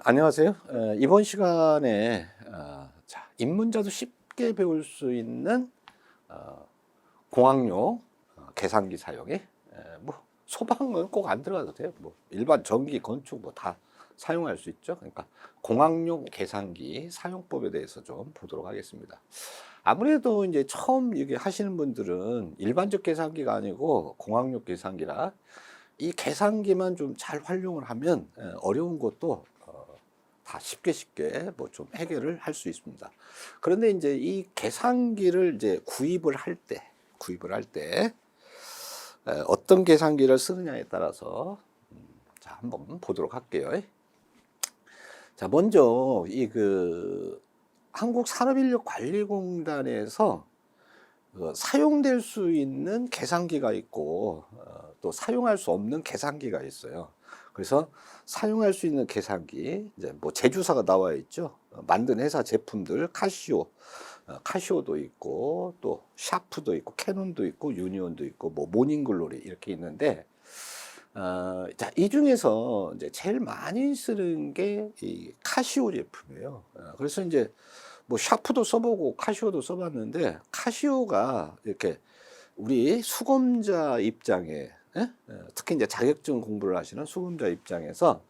안녕하세요. 이번 시간에 입문자도 쉽게 배울 수 있는 공학용 계산기 사용에 뭐 소방은 꼭 안 들어가도 돼요. 뭐 일반 전기, 건축 뭐 다 사용할 수 있죠. 그러니까 공학용 계산기 사용법에 대해서 좀 보도록 하겠습니다. 아무래도 이제 처음 이게 하시는 분들은 일반적 계산기가 아니고 공학용 계산기라 이 계산기만 좀 잘 활용을 하면 어려운 것도 다 쉽게 뭐 좀 해결을 할 수 있습니다. 그런데 이제 이 계산기를 이제 구입을 할 때 어떤 계산기를 쓰느냐에 따라서 자, 한번 보도록 할게요. 자, 먼저 한국산업인력관리공단에서 사용될 수 있는 계산기가 있고 또 사용할 수 없는 계산기가 있어요. 그래서 사용할 수 있는 계산기, 이제 뭐 제조사가 나와 있죠. 만든 회사 제품들 카시오도 있고 또 샤프도 있고 캐논도 있고 유니온도 있고 뭐 모닝글로리 이렇게 있는데 자, 이 중에서 이제 제일 많이 쓰는 게 이 카시오 제품이에요. 그래서 이제 뭐 샤프도 써보고 카시오도 써봤는데 카시오가 이렇게 우리 수검자 입장에 특히 이제 자격증 공부를 하시는 수검자 입장에서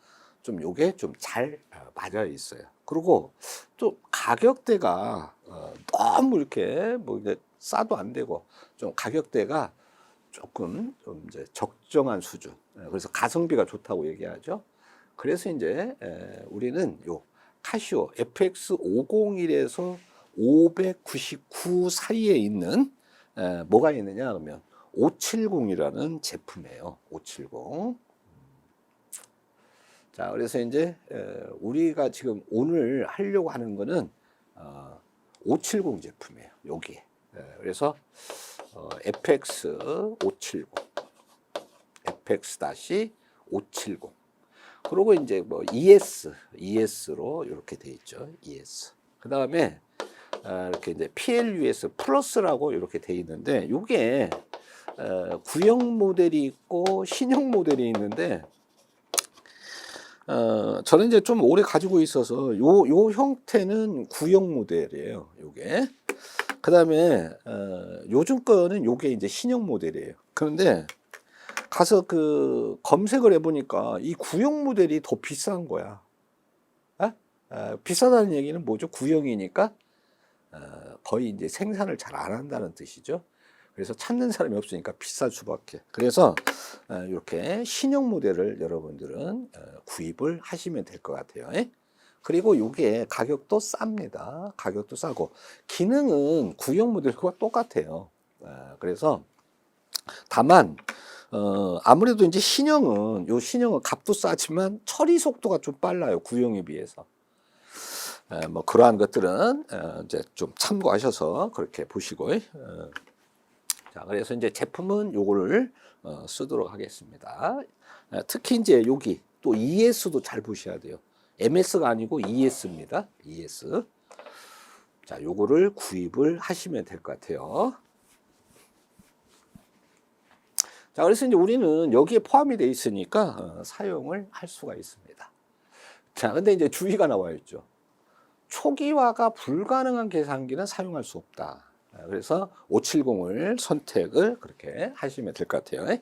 좀 요게 좀 잘 맞아 있어요. 그리고 또 가격대가 너무 이렇게 뭐 이제 싸도 안 되고 좀 가격대가 조금 좀 이제 적정한 수준. 그래서 가성비가 좋다고 얘기하죠. 그래서 이제 우리는 요 카시오 FX501에서 599 사이에 있는 뭐가 있느냐 그러면 570이라는 제품이에요. 570. 자, 그래서 이제 우리가 지금 오늘 하려고 하는 거는 570 제품이에요. 여기. 그래서 FX570, FX-570. 그리고 이제 뭐 ES로 이렇게 돼 있죠. ES. 그 다음에 이렇게 이제 PLUS 플러스라고 이렇게 돼 있는데, 이게 구형 모델이 있고 신형 모델이 있는데, 저는 이제 좀 오래 가지고 있어서 요 형태는 구형 모델이에요. 요게. 그 다음에 요즘 거는 요게 이제 신형 모델이에요. 그런데 가서 그 검색을 해보니까 이 구형 모델이 더 비싼 거야. 비싸다는 얘기는 뭐죠? 구형이니까 거의 이제 생산을 잘 안 한다는 뜻이죠. 그래서 찾는 사람이 없으니까 비쌀 수밖에. 그래서 이렇게 신형 모델을 여러분들은 구입을 하시면 될 것 같아요. 그리고 이게 가격도 쌉니다. 가격도 싸고 기능은 구형 모델과 똑같아요. 그래서 다만 아무래도 이제 신형은 값도 싸지만 처리 속도가 좀 빨라요. 구형에 비해서. 뭐 그러한 것들은 이제 좀 참고하셔서 그렇게 보시고. 자, 그래서 이제 제품은 요거를 쓰도록 하겠습니다. 특히 이제 여기 또 ES도 잘 보셔야 돼요. MS가 아니고 ES입니다. ES. 자, 요거를 구입을 하시면 될 것 같아요. 자, 그래서 이제 우리는 여기에 포함이 되어 있으니까 사용을 할 수가 있습니다. 자, 근데 이제 주의가 나와 있죠. 초기화가 불가능한 계산기는 사용할 수 없다. 그래서 570을 선택을 그렇게 하시면 될 것 같아요.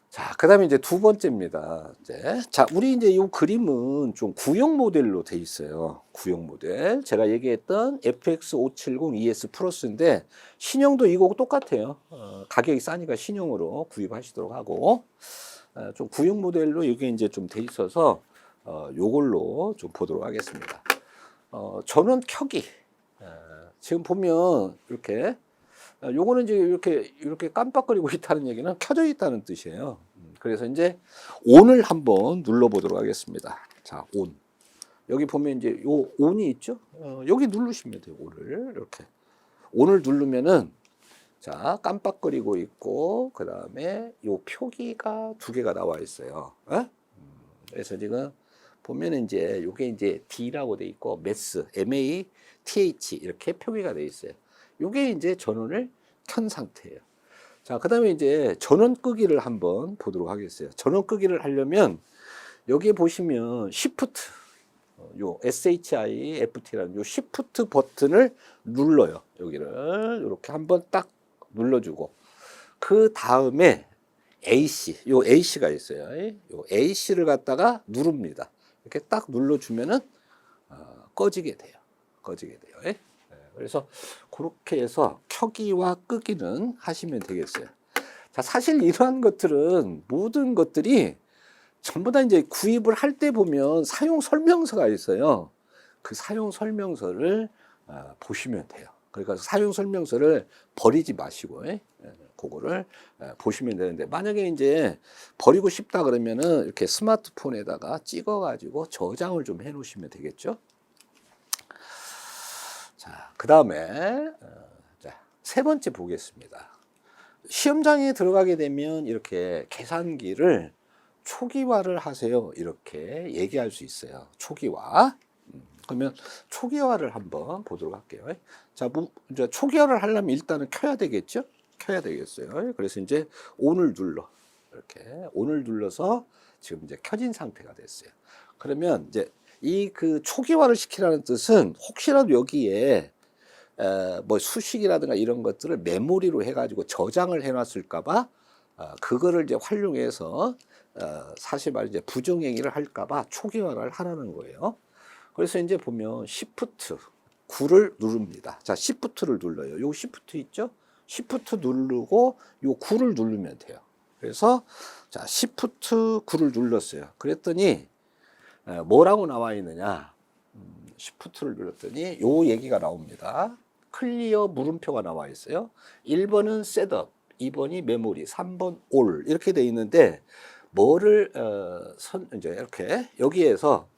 자, 그 다음에 이제 두 번째입니다. 자, 우리 이제 이 그림은 좀 구형 모델로 돼 있어요. 구형 모델. 제가 얘기했던 FX570 ES 플러스인데, 신형도 이거 똑같아요. 가격이 싸니까 신형으로 구입하시도록 하고, 좀 구형 모델로 이게 이제 좀 돼 있어서, 요걸로 좀 보도록 하겠습니다. 전원 켜기. 지금 보면 이렇게 요거는 이제 이렇게 깜빡거리고 있다는 얘기는 켜져 있다는 뜻이에요. 그래서 이제 ON을 한번 눌러 보도록 하겠습니다. 자, ON. 여기 보면 이제 요 ON이 있죠? 여기 누르시면 돼요. ON을 이렇게. ON을 누르면은 자, 깜빡거리고 있고 그다음에 요 표기가 두 개가 나와 있어요. 그래서 지금 보면은 이제 요게 이제 D라고 돼 있고 METH, MATH 이렇게 표기가 돼 있어요. 요게 이제 전원을 켠 상태예요. 자, 그 다음에 이제 전원 끄기를 한번 보도록 하겠어요. 전원 끄기를 하려면 여기에 보시면 Shift, 요 SHIFT라는 요 Shift 버튼을 눌러요. 여기를 이렇게 한번 딱 눌러주고 그 다음에 AC, 요 AC가 있어요. 요 AC를 갖다가 누릅니다. 이렇게 딱 눌러주면은 꺼지게 돼요. 꺼지게 돼요. 예? 그래서 그렇게 해서 켜기와 끄기는 하시면 되겠어요. 자, 사실 이러한 것들은 모든 것들이 전부 다 이제 구입을 할 때 보면 사용 설명서가 있어요. 그 사용 설명서를 보시면 돼요. 그러니까 사용 설명서를 버리지 마시고, 그거를 보시면 되는데, 만약에 이제 버리고 싶다 그러면은 이렇게 스마트폰에다가 찍어가지고 저장을 좀 해 놓으시면 되겠죠. 자, 그 다음에, 세 번째 보겠습니다. 시험장에 들어가게 되면 이렇게 계산기를 초기화를 하세요. 이렇게 얘기할 수 있어요. 초기화. 그러면 초기화를 한번 보도록 할게요. 자, 이제 초기화를 하려면 일단은 켜야 되겠죠? 켜야 되겠어요. 그래서 이제 ON을 눌러. 이렇게 ON을 눌러서 지금 이제 켜진 상태가 됐어요. 그러면 이제 이 그 초기화를 시키라는 뜻은 혹시라도 여기에 뭐 수식이라든가 이런 것들을 메모리로 해가지고 저장을 해놨을까봐 그거를 이제 활용해서 사실 말 이제 부정행위를 할까봐 초기화를 하라는 거예요. 그래서 이제 보면 Shift 9를 누릅니다. 자, Shift를 눌러요. 요 Shift 있죠? Shift 누르고 요 9를 누르면 돼요. 그래서 자, Shift 9를 눌렀어요. 그랬더니 뭐라고 나와 있느냐? Shift를 눌렀더니 요 얘기가 나옵니다. 클리어 물음표가 나와 있어요. 1번은 셋업, 2번이 메모리, 3번 올 이렇게 돼 있는데 뭐를 이제 이렇게 여기에서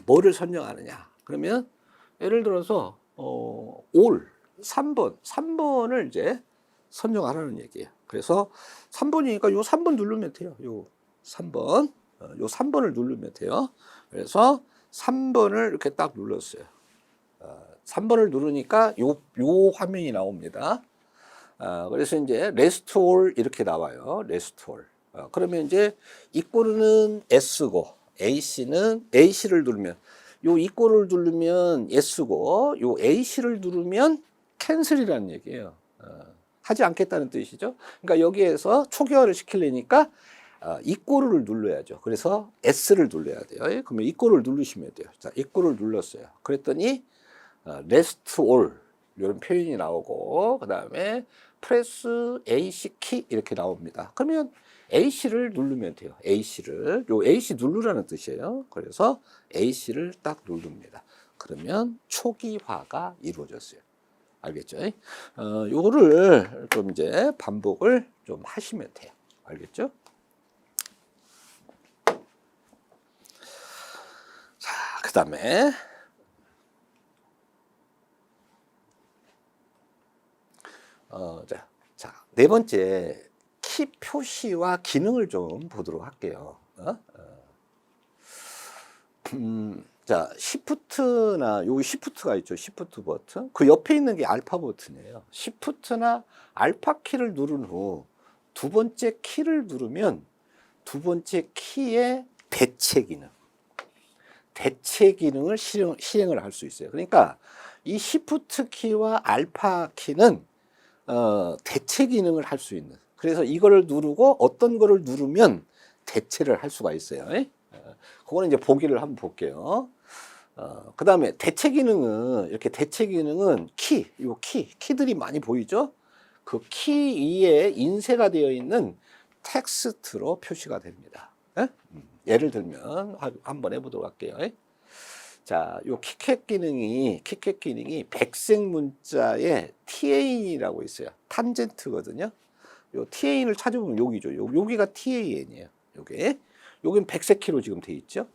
뭐를 선정하느냐? 그러면 예를 들어서 올 3번을 이제 선정하라는 얘기예요. 그래서 3번이니까 요 3번 누르면 돼요. 요 3번. 요 3번을 누르면 돼요. 그래서 3번을 이렇게 딱 눌렀어요. 3번을 누르니까 요 화면이 나옵니다. 그래서 이제 rest all 이렇게 나와요. rest all. 그러면 이제 equal는 S고 AC를 누르면 요 equal을 누르면 S고 요 AC를 누르면 cancel이라는 얘기예요. 하지 않겠다는 뜻이죠. 그러니까 여기에서 초기화를 시키려니까 equal을 눌러야죠. 그래서 S를 눌러야 돼요. 그러면 equal을 누르시면 돼요. 자, equal을 눌렀어요. 그랬더니 rest all 이런 표현이 나오고 그 다음에 press AC 키 이렇게 나옵니다. 그러면 AC를 누르면 돼요. AC를 요 AC 누르라는 뜻이에요. 그래서 AC를 딱 누릅니다. 그러면 초기화가 이루어졌어요. 알겠죠? 요거를 좀 이제 반복을 좀 하시면 돼요. 알겠죠? 자, 그 다음에 자, 네 번째 키 표시와 기능을 좀 보도록 할게요. 자, 시프트나 여기 시프트가 있죠. 시프트 버튼. 그 옆에 있는 게 알파 버튼이에요. 시프트나 알파 키를 누른 후 두 번째 키를 누르면 두 번째 키의 대체 기능을 실행을 할 수 있어요. 그러니까 이 시프트 키와 알파 키는 대체 기능을 할 수 있는. 그래서 이거를 누르고 어떤 거를 누르면 대체를 할 수가 있어요. 그거는 이제 보기를 한번 볼게요. 그 다음에 대체 기능은 키들이 많이 보이죠? 그 키 위에 인쇄가 되어 있는 텍스트로 표시가 됩니다. 예를 들면 한번 해보도록 할게요. 자, 요 키캣 기능이 백색 문자에 TAN이라고 있어요. 탄젠트거든요. 요 TAN을 찾아보면 여기죠. 여기가 TAN이에요. 여긴 백색 키로 지금 돼 있죠.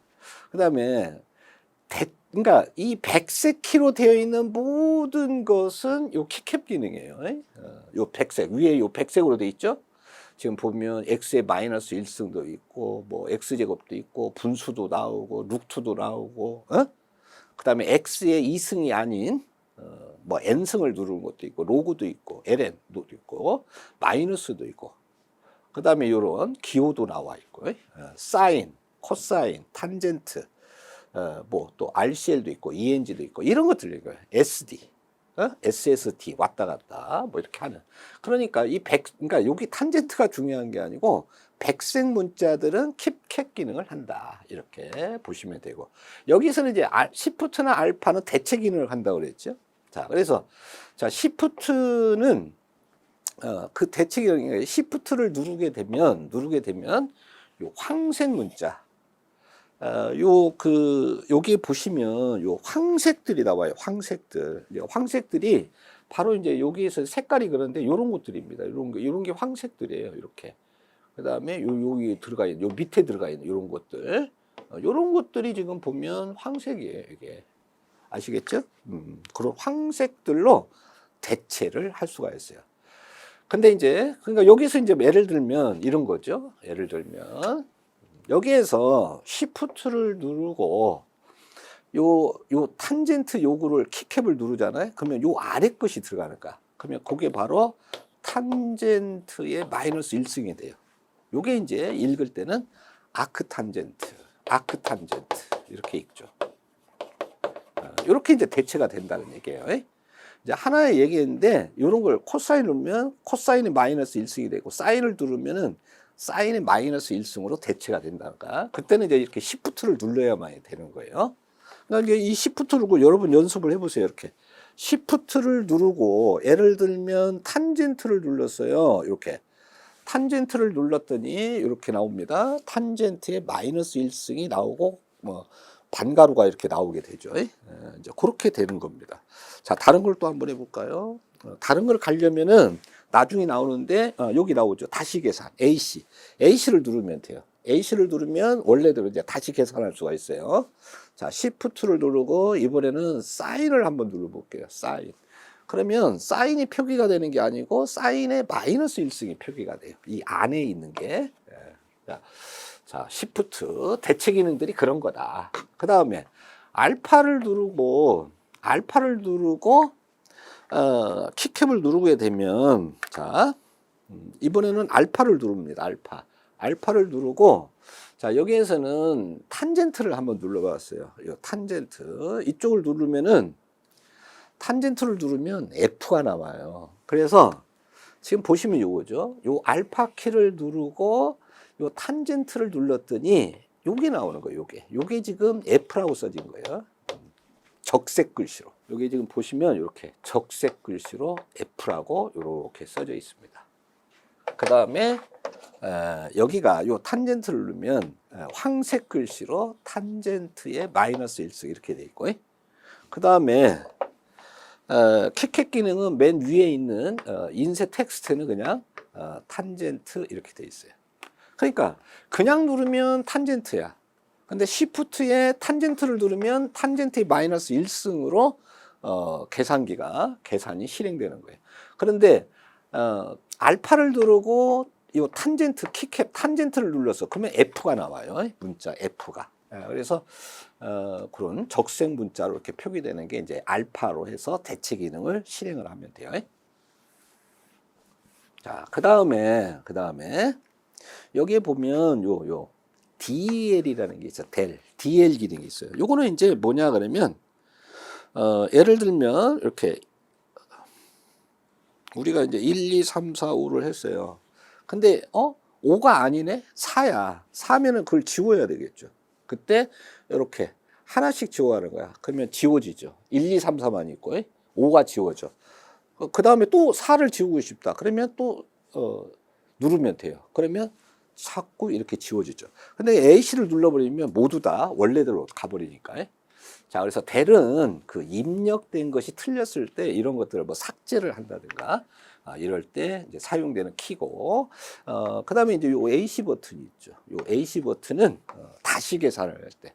그다음에 그러니까 이 백색 키로 되어 있는 모든 것은 요 키캡 기능이에요. 요 백색 위에 요 백색으로 돼 있죠. 지금 보면 x의 마이너스 1승도 있고 뭐 x제곱도 있고 분수도 나오고 루트도 나오고 그다음에 x의 2승이 아닌 뭐 n승을 누르는 것도 있고 로그도 있고 ln도 있고 마이너스도 있고 그 다음에 이런 기호도 나와 있고, 사인, 코사인, 탄젠트, 뭐 또 RCL도 있고, ENG도 있고, 이런 것들 이거예요. SD, SST 왔다 갔다 뭐 이렇게 하는. 그러니까 그러니까 여기 탄젠트가 중요한 게 아니고 백색 문자들은 킵캣 기능을 한다 이렇게 보시면 되고, 여기서는 이제 시프트나 알파는 대체 기능을 한다고 그랬죠. 자, 그래서 자 시프트는 그 대체 기능이 시프트를 누르게 되면 요 황색 문자, 여기 보시면 요 황색들이 나와요. 황색들이 바로 이제 여기에서 색깔이 그런데 요런 것들입니다. 요런 게 황색들이에요. 이렇게. 그 다음에 여기 들어가 있는, 요 밑에 들어가 있는 요런 것들. 요런 것들이 지금 보면 황색이에요. 이게. 아시겠죠? 그런 황색들로 대체를 할 수가 있어요. 근데 이제, 그러니까 여기서 이제 예를 들면 이런 거죠. 예를 들면, 여기에서 시프트를 누르고 요 탄젠트 요구를 키캡을 누르잖아요. 그러면 요 아래 것이 들어가는 거야. 그러면 그게 바로 탄젠트의 마이너스 1승이 돼요. 요게 이제 읽을 때는 아크 탄젠트 이렇게 읽죠. 이렇게 이제 대체가 된다는 얘기예요. 이제 하나의 얘기인데 요런 걸 코사인 누르면 코사인이 마이너스 1승이 되고, 사인을 누르면은 사인의 마이너스 1승으로 대체가 된다니까. 그때는 이제 이렇게 시프트를 눌러야만 되는 거예요. 그러니까 이 시프트 누르고 여러분 연습을 해보세요. 이렇게 시프트를 누르고 예를 들면 탄젠트를 눌렀어요. 이렇게 탄젠트를 눌렀더니 이렇게 나옵니다. 탄젠트의 마이너스 1승이 나오고 뭐 반가루가 이렇게 나오게 되죠. 이제 그렇게 되는 겁니다. 자, 다른 걸 또 한번 해볼까요? 다른 걸 가려면은 나중에 나오는데 여기 나오죠. 다시 계산 AC를 누르면 돼요. AC를 누르면 원래대로 이제 다시 계산할 수가 있어요. 자, Shift를 누르고 이번에는 사인을 한번 눌러볼게요. 사인. 그러면 사인이 표기가 되는 게 아니고 사인의 마이너스 1승이 표기가 돼요. 이 안에 있는 게. 자, Shift 대체 기능들이 그런 거다. 그 다음에 알파를 누르고 키캡을 누르게 되면, 자, 이번에는 알파를 누릅니다. 알파를 누르고, 자, 여기에서는 탄젠트를 한번 눌러봤어요. 이 탄젠트. 이쪽을 누르면은, 탄젠트를 누르면 F가 나와요. 그래서 지금 보시면 요거죠. 요 알파 키를 누르고, 요 탄젠트를 눌렀더니, 요게 나오는 거예요. 요게 지금 F라고 써진 거예요. 적색 글씨로. 여기 지금 보시면 이렇게 적색 글씨로 F라고 이렇게 써져 있습니다. 그 다음에 여기가 요 탄젠트를 누르면 황색 글씨로 탄젠트의 마이너스 1승 이렇게 돼 있고, 그 다음에 키캣 기능은 맨 위에 있는 인쇄 텍스트는 그냥 탄젠트 이렇게 돼 있어요. 그러니까 그냥 누르면 탄젠트야. 근데 시프트에 탄젠트를 누르면 탄젠트의 마이너스 1승으로 계산이 실행되는 거예요. 그런데 알파를 누르고 이 탄젠트 키캡 탄젠트를 눌러서 그러면 F가 나와요. 문자 F가. 그래서 그런 적색 문자로 이렇게 표기되는 게 이제 알파로 해서 대체 기능을 실행을 하면 돼요. 자, 그 다음에 여기에 보면 요 DL이라는 게 있어요. DL 기능이 있어요. 요거는 이제 뭐냐 그러면 예를 들면 이렇게 우리가 이제 1, 2, 3, 4, 5를 했어요. 근데 5가 아니네? 4야. 4면은 그걸 지워야 되겠죠. 그때 이렇게 하나씩 지워가는 거야. 그러면 지워지죠. 1, 2, 3, 4만 있고 5가 지워져. 그 다음에 또 4를 지우고 싶다. 그러면 또 누르면 돼요. 그러면 자꾸 이렇게 지워지죠. 근데 A씨를 눌러버리면 모두 다 원래대로 가버리니까. 자, 그래서 델은 그 입력된 것이 틀렸을 때 이런 것들을 뭐 삭제를 한다든가 이럴 때 이제 사용되는 키고, 그 다음에 이제 요 AC 버튼이 있죠. 요 AC 버튼은 다시 계산을 할 때,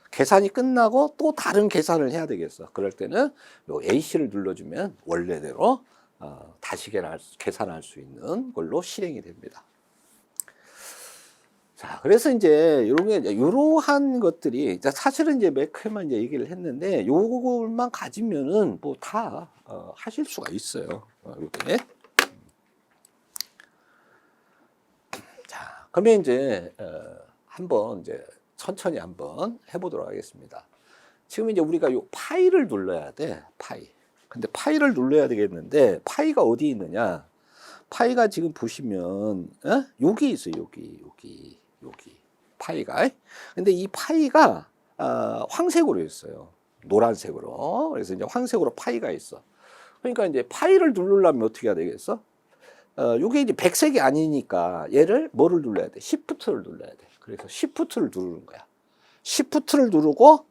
계산이 끝나고 또 다른 계산을 해야 되겠어. 그럴 때는 요 AC를 눌러주면 원래대로 다시 계산할 수 있는 걸로 실행이 됩니다. 자, 그래서 이제 이러한 것들이 사실은 이제 매크에만 이제 얘기를 했는데 요것만 가지면은 뭐 다 하실 수가 있어요. 이렇게. 그러면 이제 한번 이제 천천히 한번 해보도록 하겠습니다. 지금 이제 우리가 요 파이를 눌러야 돼. 파이. 근데 파이를 눌러야 되겠는데 파이가 어디 있느냐? 파이가 지금 보시면 여기 있어요. 여기 파이가. 근데 이 파이가 황색으로 있어요. 노란색으로. 그래서 이제 황색으로 파이가 있어. 그러니까 이제 파이를 누르려면 어떻게 해야 되겠어? 요게 이제 백색이 아니니까 얘를 뭐를 눌러야 돼? 시프트를 눌러야 돼. 그래서 시프트를 누르는 거야. 시프트를 누르고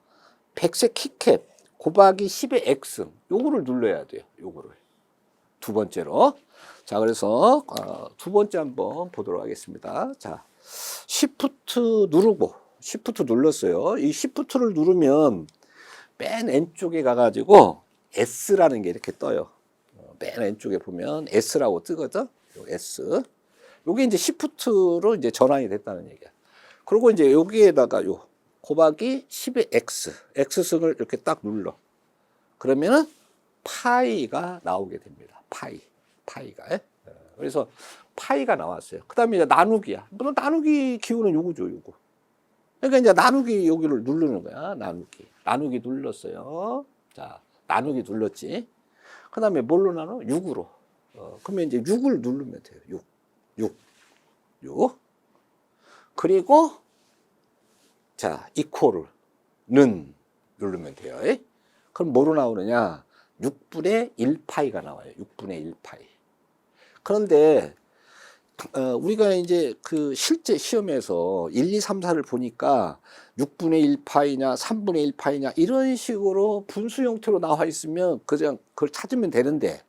백색 키캡 곱하기 10의 X 요거를 눌러야 돼요. 요거를. 두 번째로. 자, 그래서 두 번째 한번 보도록 하겠습니다. 자, 시프트 누르고 시프트 눌렀어요. 이 시프트를 누르면 맨 왼쪽에 가가지고 S라는 게 이렇게 떠요. 맨 왼쪽에 보면 S라고 뜨거든. 요 S. 요게 이제 시프트로 이제 전환이 됐다는 얘기야. 그리고 이제 여기에다가 요 곱하기 10의 X. X승을 이렇게 딱 눌러. 그러면은 파이가 나오게 됩니다. 파이가. 그래서 파이가 나왔어요. 그 다음에 이제 나누기야. 물론 나누기 기호는 요거죠, 요거. 그러니까 이제 나누기 여기를 누르는 거야. 나누기 눌렀어요. 자, 나누기 눌렀지. 그 다음에 뭘로 나눠? 6으로. 그러면 이제 6을 누르면 돼요. 6. 그리고, 자, 이퀄은 누르면 돼요. 그럼 뭐로 나오느냐? 6분의 1파이가 나와요. 6분의 1파이. 그런데, 우리가 이제 그 실제 시험에서 1, 2, 3, 4를 보니까 6분의 1파이냐, 3분의 1파이냐, 이런 식으로 분수 형태로 나와 있으면 그냥 그걸 찾으면 되는데,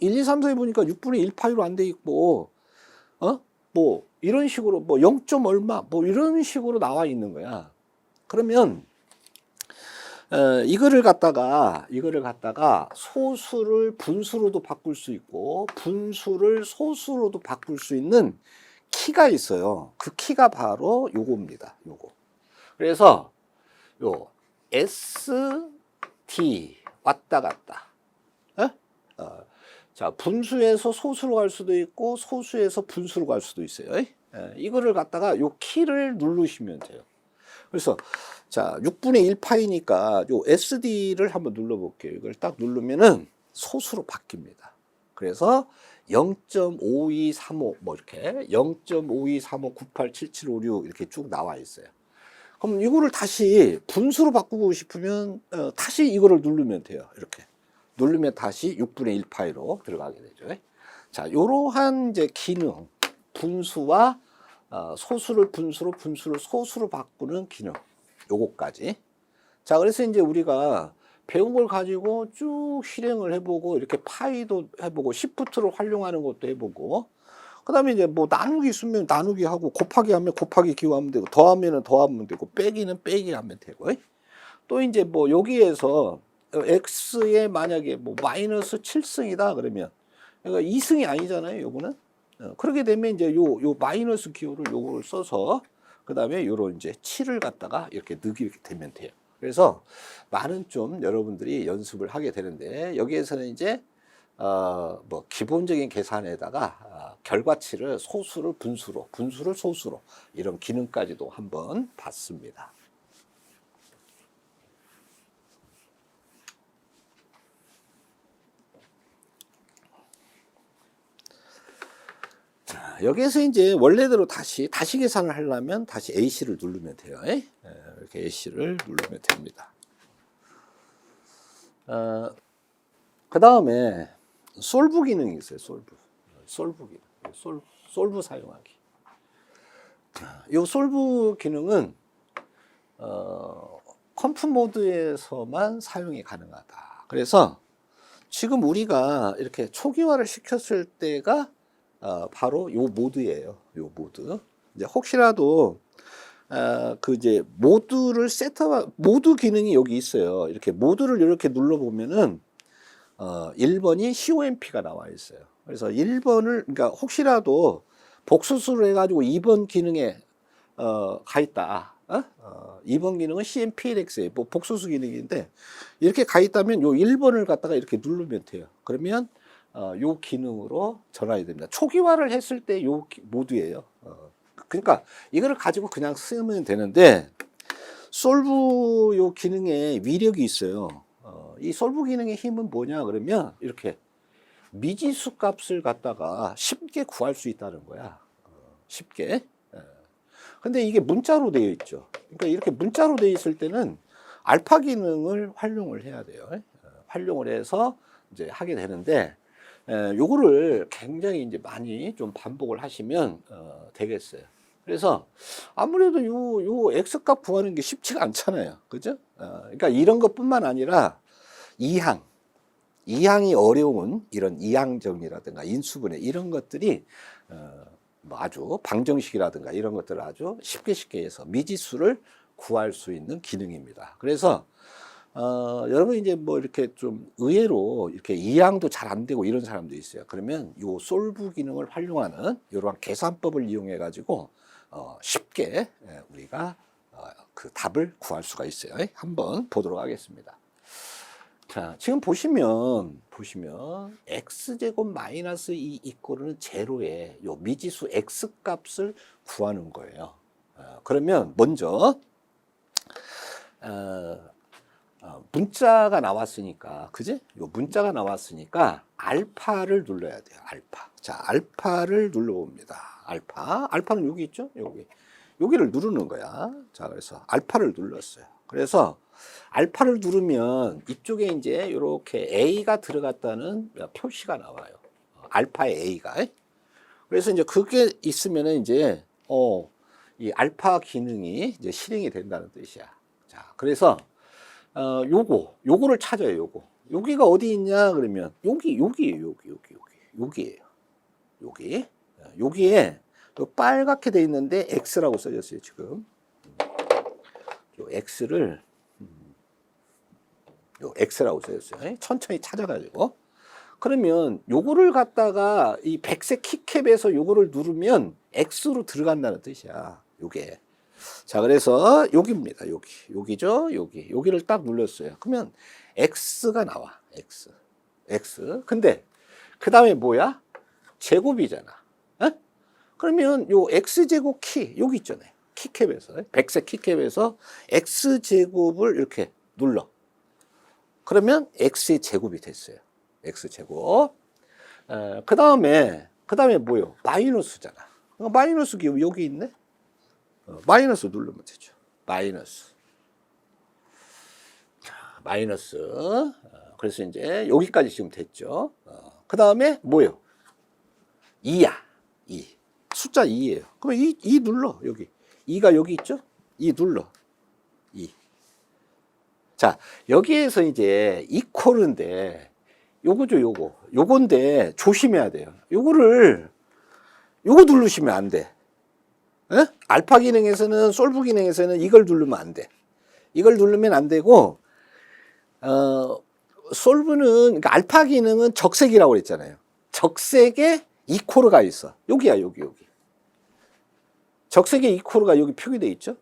1, 2, 3, 4에 보니까 6분의 1파이로 안 돼 있고, 뭐, 이런 식으로, 뭐, 0점 얼마, 뭐, 이런 식으로 나와 있는 거야. 그러면, 이거를 갖다가 소수를 분수로도 바꿀 수 있고, 분수를 소수로도 바꿀 수 있는 키가 있어요. 그 키가 바로 요겁니다. 요거. 그래서, 요, ST, 왔다 갔다. 자, 분수에서 소수로 갈 수도 있고, 소수에서 분수로 갈 수도 있어요. 이거를 갖다가 요 키를 누르시면 돼요. 그래서, 자, 6분의 1파이니까 요 SD를 한번 눌러볼게요. 이걸 딱 누르면은 소수로 바뀝니다. 그래서 0.5235, 뭐 이렇게 0.5235987756 이렇게 쭉 나와 있어요. 그럼 이거를 다시 분수로 바꾸고 싶으면 다시 이거를 누르면 돼요. 이렇게. 누르면 다시 6분의 1파이로 들어가게 되죠. 자, 요러한 이제 기능, 분수와 소수를 분수로, 분수를 소수로 바꾸는 기능, 요거까지. 자, 그래서 이제 우리가 배운 걸 가지고 쭉 실행을 해보고, 이렇게 파이도 해보고, 시프트를 활용하는 것도 해보고, 그 다음에 이제 뭐 나누기 있으면 나누기 하고, 곱하기 하면 곱하기 기호하면 되고, 더하면은 더하면 되고, 빼기는 빼기 하면 되고, 또 이제 뭐 여기에서 x에 만약에 뭐 마이너스 7승이다 그러면 그러니까 2승이 아니잖아요. 요거는. 그렇게 되면 이제 요 마이너스 기호를 요거를 써서 그다음에 요런 이제 7을 갖다가 이렇게 넣게 되면 돼요. 그래서 많은 좀 여러분들이 연습을 하게 되는데 여기에서는 이제 뭐 기본적인 계산에다가 결과치를 소수를 분수로, 분수를 소수로 이런 기능까지도 한번 봤습니다. 자, 여기에서 이제 원래대로 다시 계산을 하려면 다시 AC를 누르면 돼요. 이렇게 AC를 누르면 됩니다. 그 다음에 솔브 기능이 있어요. 솔브 기능. 솔브 사용하기. 이 솔브 기능은 컴프 모드에서만 사용이 가능하다. 그래서 지금 우리가 이렇게 초기화를 시켰을 때가 바로 요 모드예요. 요 모드. 이제 혹시라도 그 이제 모드를 모드 기능이 여기 있어요. 이렇게 모드를 이렇게 눌러 보면은 1번이 COMP가 나와 있어요. 그래서 1번을 그러니까 혹시라도 복수수를 해가지고 2번 기능에 가 있다. 2번 기능은 CMPLX에 뭐 복수수 기능인데 이렇게 가 있다면 요 1번을 갖다가 이렇게 누르면 돼요. 그러면 요 기능으로 전환이 됩니다. 초기화를 했을 때 요 모드예요. 그러니까 이거를 가지고 그냥 쓰면 되는데 솔브 요 기능에 위력이 있어요. 이 솔브 기능의 힘은 뭐냐 그러면 이렇게 미지수 값을 갖다가 쉽게 구할 수 있다는 거야. 쉽게. 근데 이게 문자로 되어 있죠. 그러니까 이렇게 문자로 되어 있을 때는 알파 기능을 활용을 해야 돼요. 활용을 해서 이제 하게 되는데, 요거를 굉장히 이제 많이 좀 반복을 하시면 되겠어요. 그래서 아무래도 요 X 값 구하는 게 쉽지가 않잖아요. 그죠? 그러니까 이런 것뿐만 아니라 이항이 어려운 이런 이항정리라든가 인수분해 이런 것들이 뭐 아주 방정식이라든가 이런 것들을 아주 쉽게 해서 미지수를 구할 수 있는 기능입니다. 그래서 여러분 이제 뭐 이렇게 좀 의외로 이렇게 이항도 잘 안 되고 이런 사람도 있어요. 그러면 요 솔브 기능을 활용하는 이러한 계산법을 이용해 가지고 쉽게 우리가 그 답을 구할 수가 있어요. 한번 보도록 하겠습니다. 자, 지금 보시면 x제곱 마이너스 2 이꼴은 제로에 요 미지수 x 값을 구하는 거예요. 그러면 먼저 문자가 나왔으니까, 그지? 요 문자가 나왔으니까 알파를 눌러야 돼요. 알파. 자, 알파를 눌러봅니다. 알파는 여기 있죠? 여기를 누르는 거야. 자, 그래서 알파를 눌렀어요. 그래서 알파를 누르면 이쪽에 이제 이렇게 A가 들어갔다는 표시가 나와요. 알파의 A가. 그래서 이제 그게 있으면은 이제 이 알파 기능이 이제 실행이 된다는 뜻이야. 자, 그래서 요거를 찾아요. 여기가 어디 있냐 그러면 여기에요. 여기에 또 빨갛게 돼 있는데 X라고 써졌어요, 지금. 요 X를 요 X라고 써졌어요. 천천히 찾아가지고. 그러면 요거를 갖다가 이 백색 키캡에서 요거를 누르면 X로 들어간다는 뜻이야. 요게. 자, 그래서 여기입니다. 여기죠. 여기를 딱 눌렀어요. 그러면 X가 나와. X. 근데 그 다음에 뭐야? 제곱이잖아. 그러면 요 X제곱 여기 있잖아요. 키캡에서, 백색 키캡에서 X제곱을 이렇게 눌러. 그러면 X의 제곱이 됐어요. X제곱. 그 다음에 뭐요? 마이너스잖아. 마이너스 여기 있네? 마이너스 누르면 되죠. 마이너스. 그래서 이제 여기까지 지금 됐죠. 그 다음에 뭐요? 2야. 2. 숫자 2예요. 그러면 2 눌러. 여기. 2가 여기 있죠? 2 눌러. 2. 자, 여기에서 이제 이퀄인데 요거죠, 요건데 조심해야 돼요. 요거 누르시면 안 돼. 알파 기능에서는, 솔브 기능에서는 이걸 누르면 안 돼. 이걸 누르면 안 되고, 솔브는, 그러니까 알파 기능은 적색이라고 그랬잖아요. 적색에 이퀄가 있어. 여기야, 여기. 적색에 이퀄가 여기 표기되어 있죠?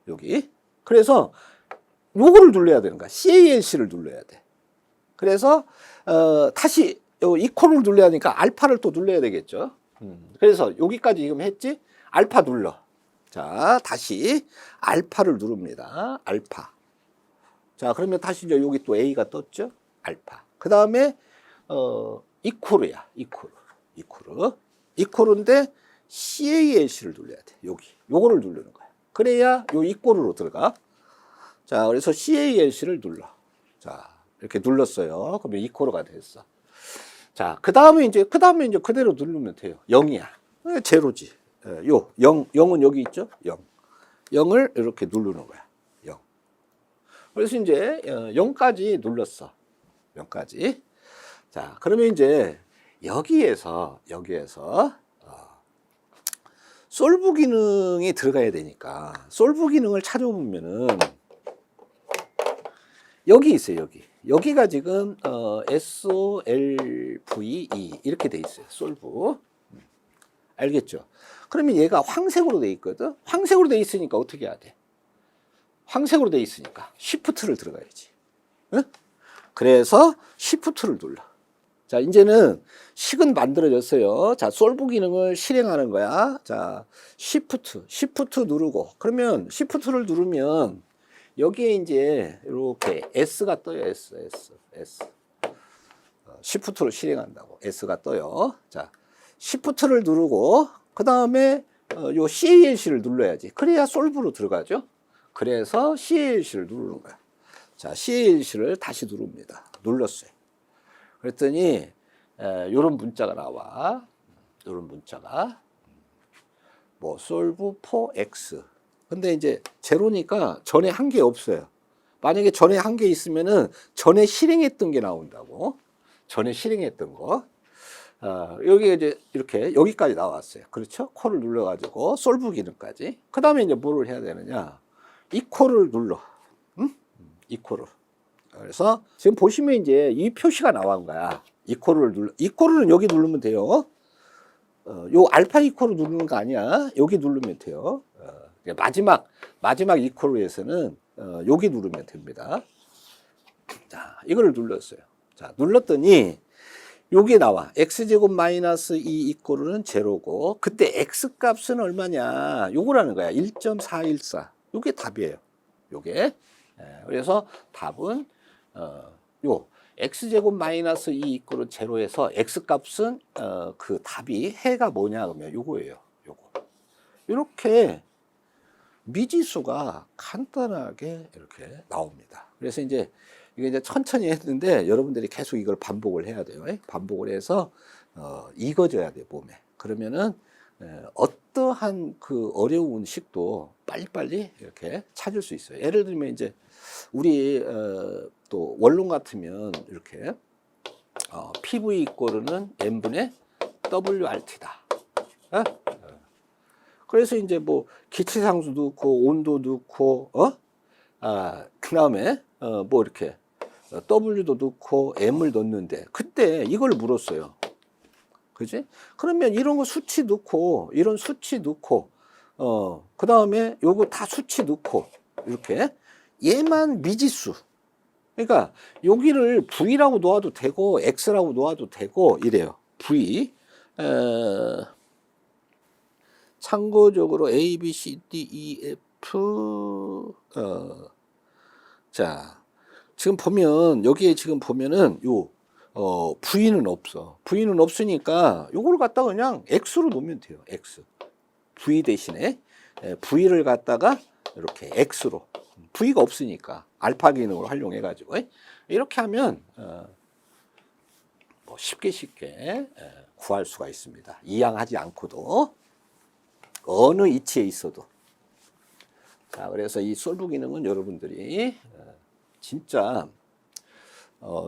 여기. 그래서 요거를 눌러야 되는 거야. CALC를 눌러야 돼. 그래서, 다시 이퀄을 눌러야 하니까 알파를 또 눌러야 되겠죠. 그래서 여기까지 지금 했지? 알파 눌러. 자, 다시 알파를 누릅니다. 알파. 자, 그러면 다시 이제 여기 또 A가 떴죠? 알파. 그 다음에, 이퀄이야. 이퀄인데 CALC를 눌러야 돼. 요거를 누르는 거야. 그래야 요 이퀄으로 들어가. 자, 그래서 CALC를 눌러. 자, 이렇게 눌렀어요. 그러면 이퀄가 됐어. 자, 그 다음에 이제 그대로 누르면 돼요. 0이야. 제로지. 0은 여기 있죠? 0을 이렇게 누르는 거야. 0. 그래서 이제 0까지 눌렀어. 0까지. 자, 그러면 이제 여기에서 솔브 기능이 들어가야 되니까 솔브 기능을 찾아보면은 여기 있어요. 여기가 지금 SOLVE 이렇게 돼 있어요. 솔브. 알겠죠? 그러면 얘가 황색으로 돼 있거든. 황색으로 돼 있으니까 어떻게 해야 돼? 황색으로 돼 있으니까 Shift를 들어가야지. 응? 그래서 Shift를 눌러. 자, 이제는 식은 만들어졌어요. 자, 솔브 기능을 실행하는 거야. 자, Shift 누르고. 그러면 Shift를 누르면 여기에 이제 이렇게 S가 떠요. S. Shift로 실행한다고. S가 떠요. 자, Shift를 누르고, 그 다음에 요 CALC를 눌러야지. 그래야 솔브로 들어가죠. 그래서 CALC를 누르는 거야. 자, CALC를 다시 누릅니다. 눌렀어요. 그랬더니 요런 문자가 나와. 요런 문자가 뭐 solve for x. 근데 이제 제로니까 전에 한 게 없어요. 만약에 전에 한 게 있으면은 전에 실행했던 게 나온다고. 전에 실행했던 거. 여기 이제 이렇게 여기까지 나왔어요. 그렇죠? 콜을 눌러가지고 solve 기능까지. 그 다음에 이제 뭐를 해야 되느냐? 이 콜을 눌러. 응? 이 콜을. 그래서 지금 보시면 이제 이 표시가 나온 거야. 이퀄을 눌러. 이퀄은 여기 누르면 돼요. 요 알파 이퀄을 누르는 거 아니야. 여기 누르면 돼요. 마지막 이퀄에서는 여기 누르면 됩니다. 자, 이거를 눌렀어요. 자, 눌렀더니 요게 나와. x제곱 마이너스 2 이퀄은 제로고, 그때 x 값은 얼마냐? 요거라는 거야. 1.414. 요게 답이에요. 요게. 그래서 답은 요 x제곱 마이너스 2 이퀄은 제로에서 x값은 그 답이 해가 뭐냐 그러면 요거예요. 요거. 이렇게 미지수가 간단하게 이렇게 나옵니다. 그래서 이제 이게 이제 천천히 했는데 여러분들이 계속 이걸 반복을 해야 돼요. 반복을 해서 익어져야 돼 몸에. 그러면은 어떠한 그 어려운 식도 빨리빨리 이렇게 찾을 수 있어요. 예를 들면 이제 우리 또 원론 같으면 이렇게 PV 이꼬르는 n분의 WRT다. 그래서 이제 뭐 기체상수 넣고 온도 넣고 그 다음에 뭐 이렇게 W도 넣고 M을 넣는데 그때 이걸 물었어요. 그지? 그러면 이런 거 수치 넣고 이런 수치 넣고 그 다음에 요거 다 수치 넣고 이렇게 얘만 미지수. 그러니까 여기를 V라고 놓아도 되고 X라고 놓아도 되고 이래요. V. 참고적으로 A, B, C, D, E, F. 자, 지금 보면 여기에 지금 보면은 요 V는 없어. V는 없으니까 요걸 갖다가 그냥 X로 놓으면 돼요. X. V 대신에 V를 갖다가 이렇게 X로. V가 없으니까 알파 기능을 활용해 가지고 이렇게 하면 뭐 쉽게 구할 수가 있습니다. 이양하지 않고도 어느 이치에 있어도. 자, 그래서 이 솔브 기능은 여러분들이 진짜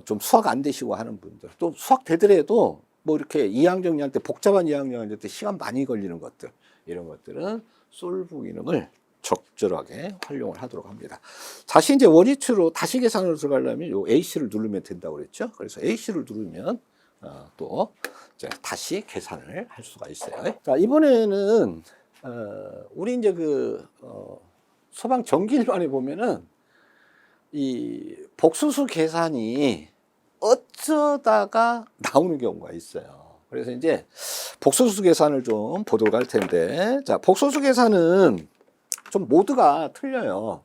좀 수학 안 되시고 하는 분들, 또 수학 되더라도 뭐 이렇게 이항 정리할 때 복잡한 이항 정리할 때 시간 많이 걸리는 것들, 이런 것들은 솔브 기능을 적절하게 활용을 하도록 합니다. 다시 이제 원위치로 다시 계산으로 들어가려면 요 AC를 누르면 된다고 그랬죠. 그래서 AC를 누르면 또 이제 다시 계산을 할 수가 있어요. 자, 이번에는 우리 이제 그 소방 전기일반에 보면은 이 복소수 계산이 어쩌다가 나오는 경우가 있어요. 그래서 이제 복소수 계산을 좀 보도록 할 텐데, 자, 복소수 계산은 좀 모드가 틀려요.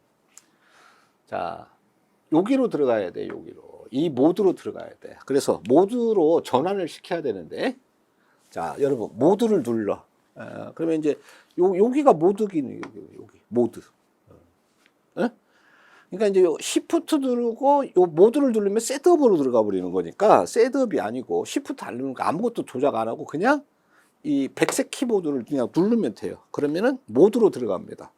자, 여기로 들어가야 돼, 여기로. 이 모드로 들어가야 돼. 그래서 모드로 전환을 시켜야 되는데, 자, 여러분, 모드를 눌러. 그러면 이제 여기가 모드 기능, 여기 모드. 그러니까 이제 Shift 누르고 요 모드를 누르면 셋업으로 들어가 버리는 거니까 셋업이 아니고 Shift 안 누르니까 아무것도 조작 안 하고 그냥 이 백색 키보드를 그냥 누르면 돼요. 그러면은 모드로 들어갑니다.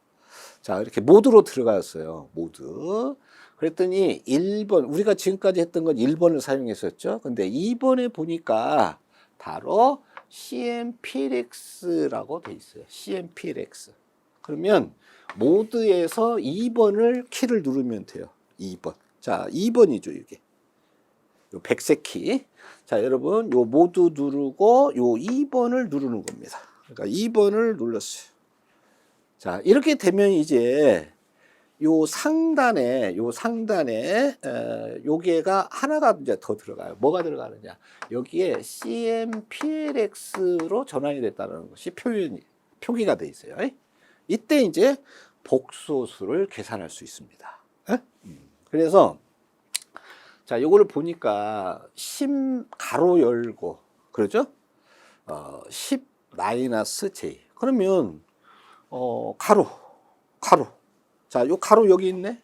자, 이렇게 모드로 들어갔어요. 모드. 그랬더니 1번, 우리가 지금까지 했던 건 1번을 사용했었죠. 근데 2번에 보니까 바로 CMPLX라고 돼 있어요. CMPLX. 그러면 모드에서 2번을 키를 누르면 돼요. 2번. 자, 2번이죠, 이게. 요 백색 키. 자, 여러분, 요 모드 누르고 요 2번을 누르는 겁니다. 그러니까 2번을 눌렀어요. 자, 이렇게 되면 이제 요 상단에 요게가 하나가 이제 더 들어가요. 뭐가 들어가느냐? 여기에 CMPLX로 전환이 됐다는 것이 표기가 돼 있어요. 이때 이제 복소수를 계산할 수 있습니다. 그래서 자, 요거를 보니까 10 가로 열고 그러죠? 10 마이너스 j. 그러면 가로. 자, 요 가로 여기 있네.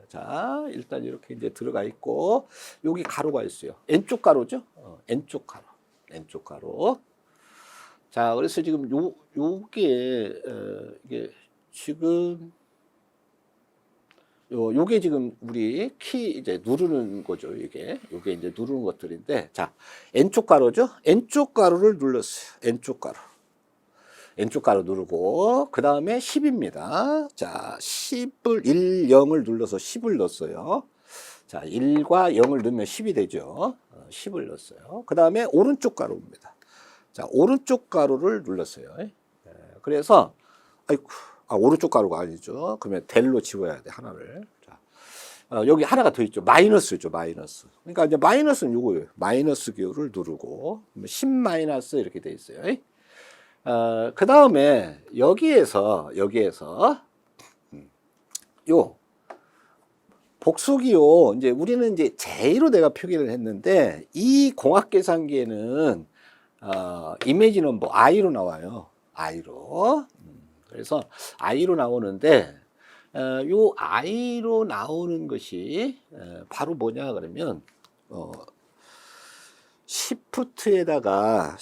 자, 일단 이렇게 이제 들어가 있고 여기 가로가 있어요. n쪽 가로죠? n쪽 가로. 자, 그래서 지금 요게 이게 지금 요게 지금 우리 키 이제 누르는 거죠. 요게 이제 누르는 것들인데, 자, n쪽 가로죠? n쪽 가로를 눌렀어요. n쪽 가로 누르고, 그 다음에 10입니다. 자, 10을, 1, 0을 눌러서 10을 넣었어요. 자, 1과 0을 넣으면 10이 되죠. 10을 넣었어요. 그 다음에 오른쪽 가로입니다. 자, 오른쪽 가로를 눌렀어요. 그래서, 아이고, 오른쪽 가로가 아니죠. 그러면 델로 지워야 돼, 하나를. 자, 여기 하나가 더 있죠. 마이너스죠, 마이너스. 그러니까 이제 마이너스는 요거예요. 마이너스 기호를 누르고, 10 마이너스 이렇게 돼 있어요. 그 다음에 여기에서 요 복수기호 이제 우리는 이제 J로 내가 표기를 했는데 이 공학계산기에는 이미지 넘버 I로 나와요. I로. 그래서 I로 나오는데 요 I로 나오는 것이 바로 뭐냐 그러면 시프트에다가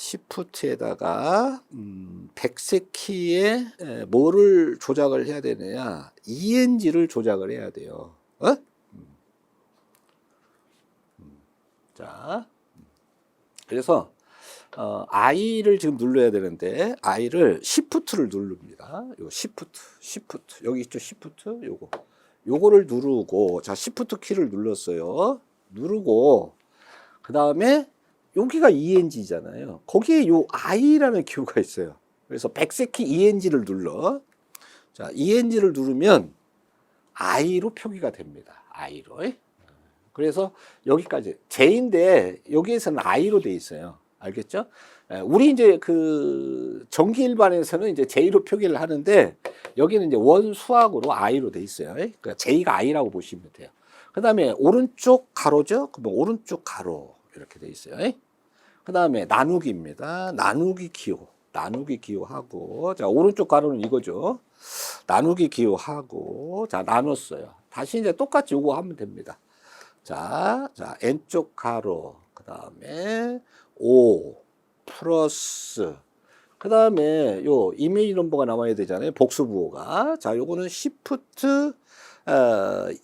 백색 키에 뭐를 조작을 해야 되느냐, ENG를 조작을 해야 돼요. 자, 그래서 I를 지금 눌러야 되는데 I를 시프트를 누릅니다. 요 시프트 여기 있죠, 시프트 요거를 누르고, 자, 시프트 키를 눌렀어요. 누르고 그 다음에 여기가 ENG잖아요. 거기에 요 I라는 기호가 있어요. 그래서 백색 키 ENG를 눌러. 자, ENG를 누르면 I로 표기가 됩니다. I로. 그래서 여기까지 J인데 여기에서는 I로 돼 있어요. 알겠죠? 우리 이제 그 전기 일반에서는 이제 J로 표기를 하는데 여기는 이제 원수학으로 I로 돼 있어요. 그러니까 J가 I라고 보시면 돼요. 그 다음에 오른쪽 가로죠? 그러면 오른쪽 가로 이렇게 돼 있어요. 그 다음에 나누기입니다. 나누기 기호하고, 자, 오른쪽 가로는 이거죠. 나누기 기호하고, 자, 나눴어요. 다시 이제 똑같이 요거 하면 됩니다. 자, n쪽 가로, 그 다음에 5 플러스, 그 다음에 요 이미지 넘버가 나와야 되잖아요. 복수부호가. 자, 요거는 시프트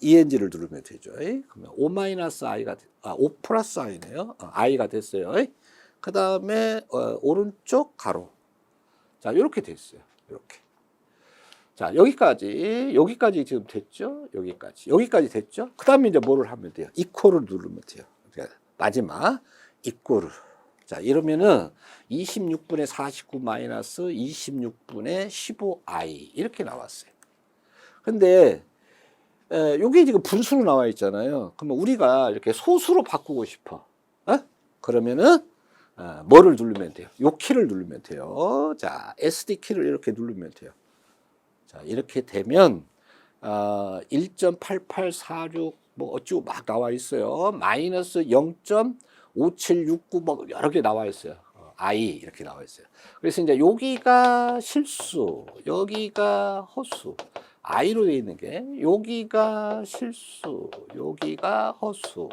ENG를 누르면 되죠. 그러면 5 마이너스 I가, 5 플러스 I네요. I가 됐어요. 그 다음에 오른쪽 가로. 자, 이렇게 됐어요. 이렇게. 자, 여기까지 지금 됐죠? 여기까지 됐죠? 그 다음에 이제 뭐를 하면 돼요? 이퀄을 누르면 돼요. 그러니까 마지막 이퀄을. 자, 이러면은 26분의 49 마이너스 26분의 15i 이렇게 나왔어요. 근데 요게 지금 분수로 나와 있잖아요. 그러면 우리가 이렇게 소수로 바꾸고 싶어. 그러면은 뭐를 누르면 돼요? 요 키를 누르면 돼요. 자, SD 키를 이렇게 누르면 돼요. 자, 이렇게 되면 1.8846 뭐 어쩌고 막 나와 있어요. 마이너스 0.5769 뭐 여러 개 나와 있어요. I 이렇게 나와 있어요. 그래서 이제 여기가 실수, 여기가 허수. I로 되어 있는 게 여기가 실수, 여기가 허수.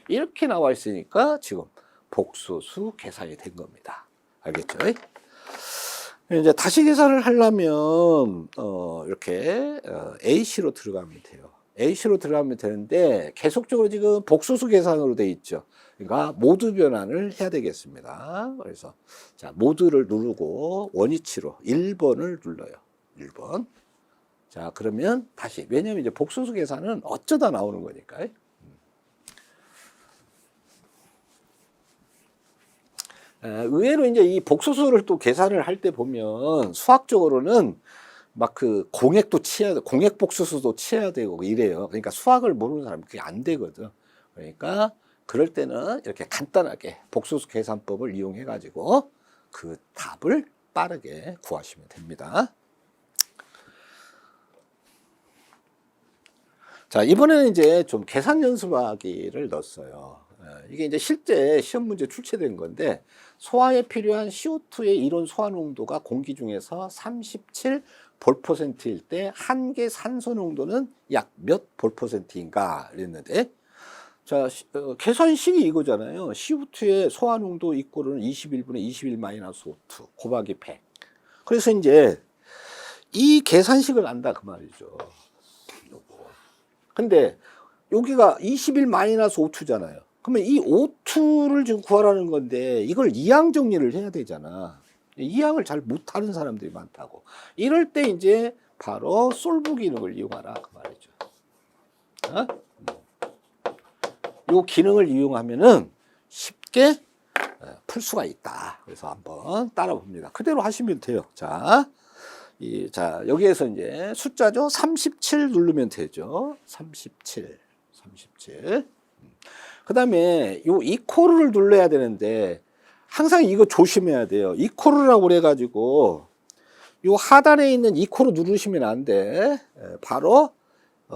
이렇게 나와 있으니까 지금 복소수 계산이 된 겁니다. 알겠죠? 이제 다시 계산을 하려면 이렇게 AC로 들어가면 돼요. AC로 들어가면 되는데 계속적으로 지금 복소수 계산으로 돼 있죠. 그러니까 모드 변환을 해야 되겠습니다. 그래서 자, 모드를 누르고 원위치로 1번을 눌러요. 1번. 자, 그러면 다시, 왜냐면 이제 복소수 계산은 어쩌다 나오는 거니까. 의외로 이제 이 복소수를 또 계산을 할 때 보면 수학적으로는 막 그 공액도 치야 돼, 공액 복수수도 치야 되고 이래요. 그러니까 수학을 모르는 사람은 그게 안 되거든. 그러니까 그럴 때는 이렇게 간단하게 복수수 계산법을 이용해 가지고 그 답을 빠르게 구하시면 됩니다. 자, 이번에는 이제 좀 계산 연습하기를 넣었어요. 이게 이제 실제 시험 문제 출제된 건데, 소화에 필요한 CO2의 이론 소화 농도가 공기 중에서 37볼퍼센트일 때 한계 산소 농도는 약 몇 볼퍼센트인가 그랬는데, 자, 계산식이 이거잖아요. CO2의 소화 농도 이꼴은 21분의 21 마이너스 O2 곱하기 100. 그래서 이제 이 계산식을 안다 그 말이죠. 근데 여기가 21 마이너스 O2잖아요. 그러면 이 O2를 지금 구하라는 건데 이걸 이항 정리를 해야 되잖아. 이항을 잘 못하는 사람들이 많다고. 이럴 때 이제 바로 솔브 기능을 이용하라 그 말이죠. 이 기능을 이용하면은 쉽게 풀 수가 있다. 그래서 한번 따라 봅니다. 그대로 하시면 돼요. 자, 자, 여기에서 이제 숫자죠. 37 누르면 되죠. 37. 그 다음에 요 이코르를 눌러야 되는데, 항상 이거 조심해야 돼요. 이코르라고 그래가지고, 요 하단에 있는 이코르 누르시면 안 돼. 바로,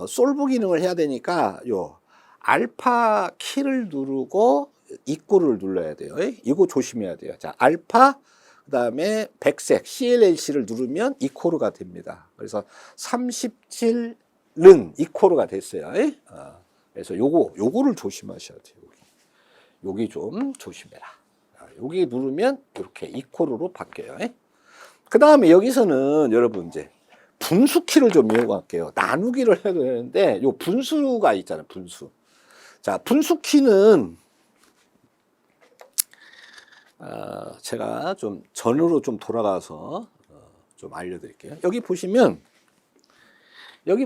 솔브 기능을 해야 되니까, 요, 알파 키를 누르고, 이코르를 눌러야 돼요. 이거 조심해야 돼요. 자, 알파, 그 다음에 백색 CLLC를 누르면 이코르가 됩니다. 그래서 37은 이코르가 됐어요. 그래서 요거를 조심하셔야 돼요. 여기 좀 조심해라. 여기 누르면 이렇게 이코르로 바뀌어요. 그 다음에 여기서는 여러분 이제 분수키를 좀 이용할게요. 나누기를 해야 되는데 요 분수가 있잖아요. 분수. 자, 분수키는 제가 좀 전으로 좀 돌아가서 좀 알려드릴게요. 여기 보시면 여기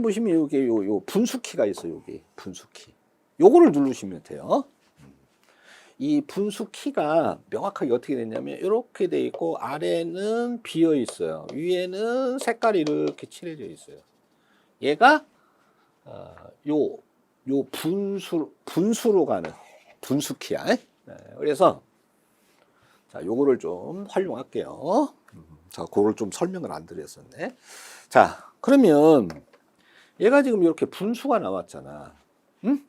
요 분수키가 있어요. 여기 분수키. 요거를 누르시면 돼요. 이 분수키가 명확하게 어떻게 됐냐면 이렇게 돼 있고 아래는 비어 있어요. 위에는 색깔이 이렇게 칠해져 있어요. 얘가 요 분수로 가는 분수키야. 그래서 자, 요거를 좀 활용할게요. 자, 그걸 좀 설명을 안 드렸었네. 자, 그러면 얘가 지금 이렇게 분수가 나왔잖아.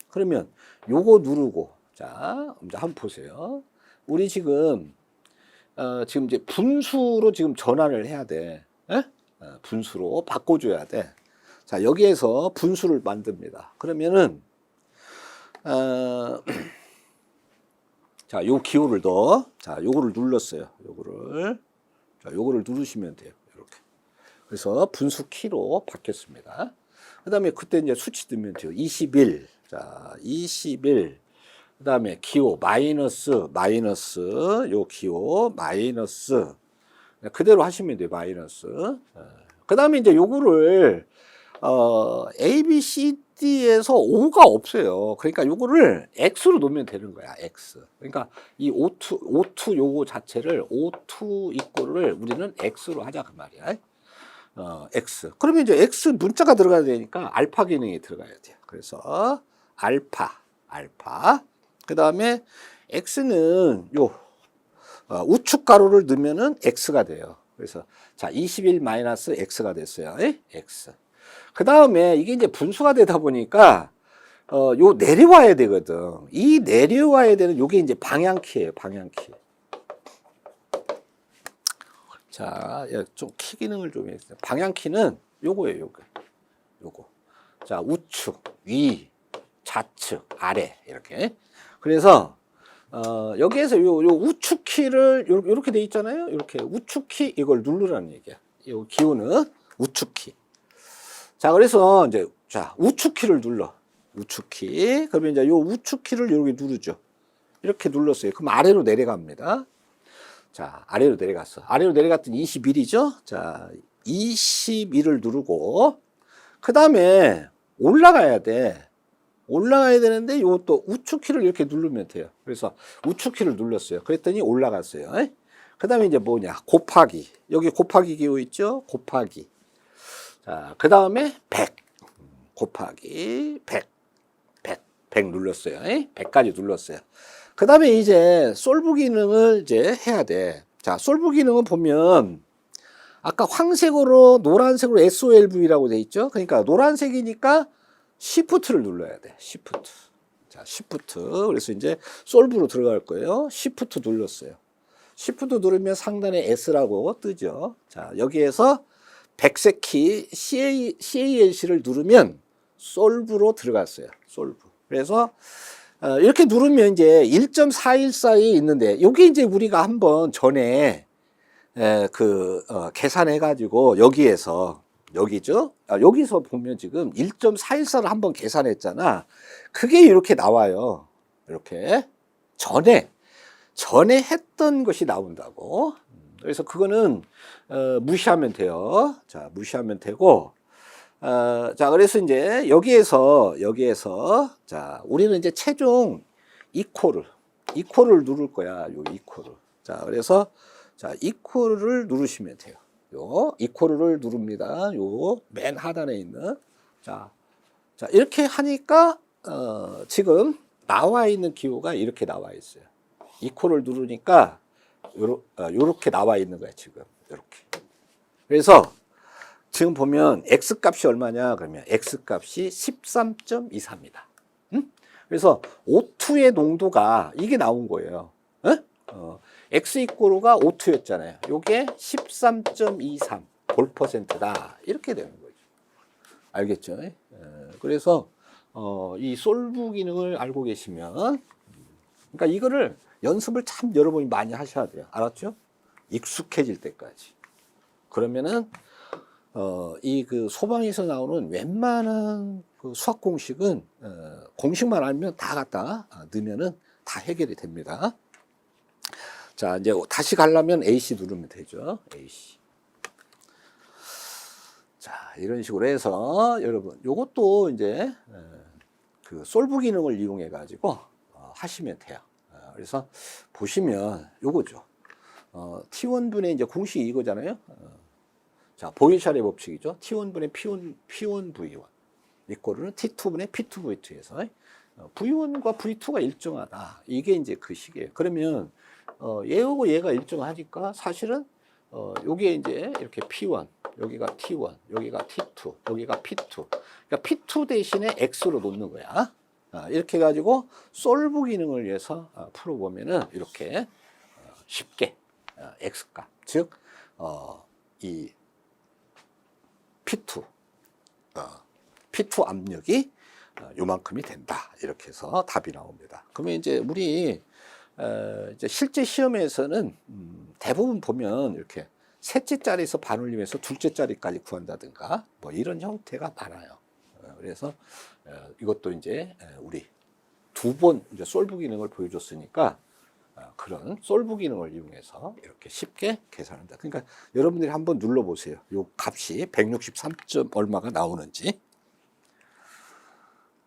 그러면 요거 누르고, 자, 이제 한번 보세요. 우리 지금, 지금 이제 분수로 지금 전환을 해야 돼. 분수로 바꿔줘야 돼. 자, 여기에서 분수를 만듭니다. 그러면은, 자, 요 기호를 넣어. 자, 요거를 눌렀어요. 요거를 누르시면 돼요. 이렇게. 그래서 분수 키로 바뀌었습니다. 그 다음에 그때 이제 수치 넣으면 돼요. 21. 자, 21. 그 다음에 기호 마이너스, 요 기호 마이너스. 그대로 하시면 돼요. 마이너스. 그 다음에 이제 요거를, A, B, C, D에서 5가 없어요. 그러니까 요거를 X로 놓으면 되는 거야. X. 그러니까 이 O2 요거 자체를 O2 이꼴을 우리는 X로 하자 그 말이야. X. 그러면 이제 X 문자가 들어가야 되니까 알파 기능이 들어가야 돼요. 그래서 알파. 그 다음에 X는 요 우측 가로를 넣으면은 X가 돼요. 그래서 자, 21 마이너스 X가 됐어요. X. 그 다음에 이게 이제 분수가 되다 보니까 요 내려와야 되거든. 이 내려와야 되는 요게 이제 방향키예요. 방향키. 자, 좀 키 기능을 좀 해주세요. 방향키는 요거예요. 요거. 자, 우측, 위, 좌측, 아래 이렇게. 그래서 여기에서 요 우측키를 요렇게 돼 있잖아요. 이렇게 우측키 이걸 누르라는 얘기야. 요 기호는 우측키. 자, 그래서 이제 자, 우측키를 눌러. 우측키. 그러면 이제 요 우측키를 이렇게 누르죠. 이렇게 눌렀어요. 그럼 아래로 내려갑니다. 자, 아래로 내려갔어. 아래로 내려갔더니 21이죠. 자, 21을 누르고 그 다음에 올라가야 돼. 올라가야 되는데 요 또 우측키를 이렇게 누르면 돼요. 그래서 우측키를 눌렀어요. 그랬더니 올라갔어요. 그 다음에 이제 뭐냐? 곱하기. 여기 곱하기 기호 있죠? 곱하기. 그 다음에 100 곱하기 100 눌렀어요. 100까지 눌렀어요. 그 다음에 이제 솔브 기능을 이제 해야 돼. 자, 솔브 기능은 보면 아까 황색으로 노란색으로 SOLV라고 돼 있죠. 그러니까 노란색이니까 Shift를 눌러야 돼. Shift. 자, Shift. 그래서 이제 솔브로 들어갈 거예요. Shift 눌렀어요. Shift 누르면 상단에 S라고 뜨죠. 자, 여기에서 백색 키 CALC를 누르면 솔브로 들어갔어요. 솔브. 그래서 이렇게 누르면 이제 1.414에 있는데 여기 이제 우리가 한번 전에 계산해 가지고 여기에서 여기죠. 여기서 보면 지금 1.414를 한번 계산했잖아. 그게 이렇게 나와요. 이렇게 전에 했던 것이 나온다고. 그래서 그거는 무시하면 돼요. 자, 무시하면 되고. 자, 그래서 이제 여기에서 자, 우리는 이제 최종 이퀄을 누를 거야. 요 이퀄을. 자, 그래서 자, 이퀄을 누르시면 돼요. 요 이퀄을 누릅니다. 요 맨 하단에 있는. 자, 이렇게 하니까 지금 나와 있는 기호가 이렇게 나와 있어요. 이퀄을 누르니까 요렇게 나와 있는 거야, 지금. 요렇게. 그래서 지금 보면 X 값이 얼마냐? 그러면 X 값이 13.24입니다. 그래서 O2의 농도가 이게 나온 거예요. X 이꼬르가 O2였잖아요. 요게 13.23 볼퍼센트다. 이렇게 되는 거죠. 알겠죠? 그래서 이 솔브 기능을 알고 계시면, 그러니까 이거를 연습을 참 여러분이 많이 하셔야 돼요. 알았죠? 익숙해질 때까지. 그러면은 이 소방에서 나오는 웬만한 그 수학 공식은 공식만 알면 다 갖다 넣으면은 다 해결이 됩니다. 자, 이제 다시 가려면 AC 누르면 되죠. AC. 자, 이런 식으로 해서 여러분 요것도 이제 그 솔브 기능을 이용해 가지고 하시면 돼요. 그래서 보시면 요거죠. T1분의 이제 공식이 이거잖아요. 자, 보일샤의 법칙이죠. T1분의 P1 V1 이꼴은 T2분의 P2 V2에서 V1과 V2가 일정하다. 이게 이제 그 식이에요. 그러면 얘하고 얘가 일정하니까 사실은 요게 이제 이렇게 P1, 여기가 T1, 여기가 T2, 여기가 P2. 그러니까 P2 대신에 X로 놓는 거야. 이렇게 해가지고 솔브 기능을 위해서 풀어보면은 이렇게 쉽게 X값, 즉 이 P2 압력이 요만큼이 된다. 이렇게 해서 답이 나옵니다. 그러면 이제 우리 이제 실제 시험에서는 대부분 보면 이렇게 셋째 자리에서 반올림해서 둘째 자리까지 구한다든가 뭐 이런 형태가 많아요. 그래서 이것도 이제 우리 두 번 이제 솔브 기능을 보여줬으니까 그런 솔브 기능을 이용해서 이렇게 쉽게 계산한다. 그러니까 여러분들이 한번 눌러보세요. 요 값이 163점 얼마가 나오는지.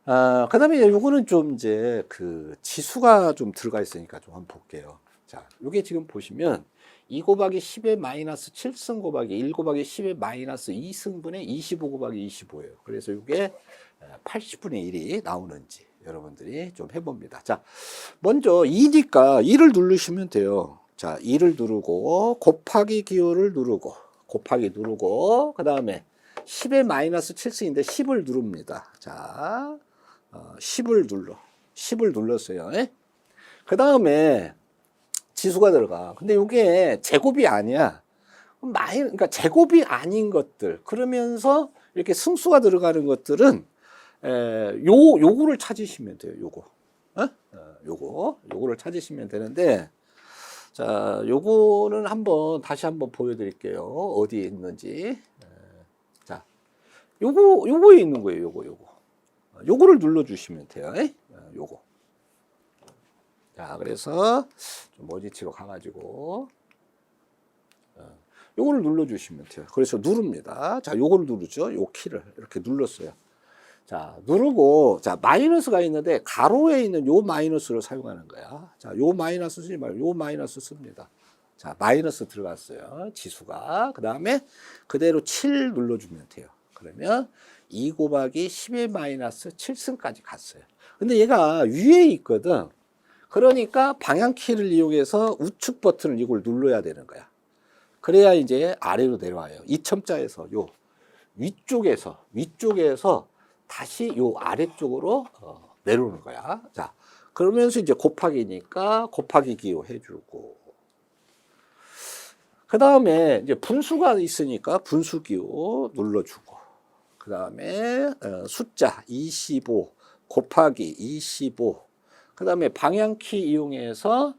그 다음에 요거는 좀 이제 그 지수가 좀 들어가 있으니까 좀 한번 볼게요. 자, 요게 지금 보시면 2 곱하기 10의 마이너스 7승 곱하기 1 곱하기 10의 마이너스 2승분의 25 곱하기 25예요. 그래서 요게 80분의 1이 나오는지 여러분들이 좀 해봅니다. 자, 먼저 2니까 2를 누르시면 돼요. 자, 2를 누르고 곱하기 기호를 누르고 곱하기 누르고 그 다음에 10의 마이너스 7승인데 10을 누릅니다. 자, 10을 눌렀어요. 그 다음에 지수가 들어가. 근데 이게 제곱이 아니야. 그러니까 제곱이 아닌 것들. 그러면서 이렇게 승수가 들어가는 것들은 요거를 찾으시면 돼요. 요거를 찾으시면 되는데, 자, 요거는 다시 한번 보여드릴게요. 어디에 있는지. 자, 요거에 있는 거예요. 요거를 눌러주시면 돼요. 요거. 자, 그래서 좀 머지치로 가가지고 요거를 눌러주시면 돼요. 그래서 누릅니다. 자, 요거를 누르죠. 요 키를 이렇게 눌렀어요. 자, 누르고, 자, 마이너스가 있는데 가로에 있는 요 마이너스를 사용하는 거야. 자, 요 마이너스 쓰지 말고 요 마이너스 씁니다. 자, 마이너스 들어갔어요. 지수가. 그 다음에 그대로 7 눌러주면 돼요. 그러면 2 곱하기 10의 마이너스 7승까지 갔어요. 근데 얘가 위에 있거든. 그러니까 방향키를 이용해서 우측 버튼을 이걸 눌러야 되는 거야. 그래야 이제 아래로 내려와요. 2첨자에서 요 위쪽에서 다시 요 아래쪽으로 내려오는 거야. 자, 그러면서 이제 곱하기니까 곱하기 기호 해주고, 그 다음에 이제 분수가 있으니까 분수 기호 눌러주고, 그 다음에 숫자 25 곱하기 25, 그 다음에 방향키 이용해서